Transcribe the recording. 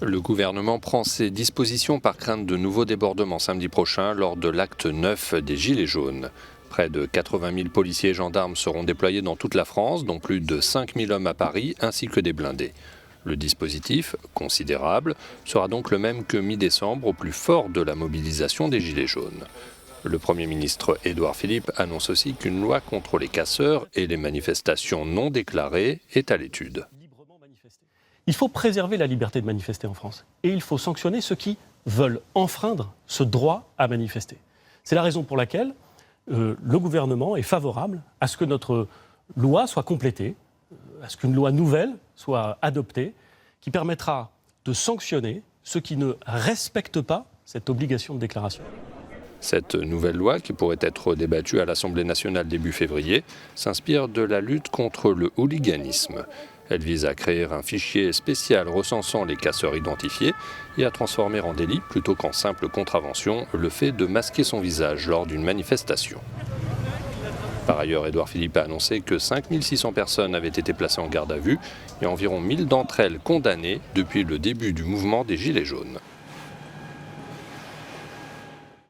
Le gouvernement prend ses dispositions par crainte de nouveaux débordements samedi prochain lors de l'acte 9 des Gilets jaunes. Près de 80 000 policiers et gendarmes seront déployés dans toute la France, dont plus de 5 000 hommes à Paris, ainsi que des blindés. Le dispositif, considérable, sera donc le même que mi-décembre, au plus fort de la mobilisation des Gilets jaunes. Le Premier ministre Édouard Philippe annonce aussi qu'une loi contre les casseurs et les manifestations non déclarées est à l'étude. Il faut préserver la liberté de manifester en France et il faut sanctionner ceux qui veulent enfreindre ce droit à manifester. C'est la raison pour laquelle le gouvernement est favorable à ce que notre loi soit complétée, à ce qu'une loi nouvelle soit adoptée, qui permettra de sanctionner ceux qui ne respectent pas cette obligation de déclaration. Cette nouvelle loi, qui pourrait être débattue à l'Assemblée nationale début février, s'inspire de la lutte contre le hooliganisme. Elle vise à créer un fichier spécial recensant les casseurs identifiés et à transformer en délit, plutôt qu'en simple contravention, le fait de masquer son visage lors d'une manifestation. Par ailleurs, Édouard Philippe a annoncé que 5 600 personnes avaient été placées en garde à vue et environ 1 000 d'entre elles condamnées depuis le début du mouvement des Gilets jaunes.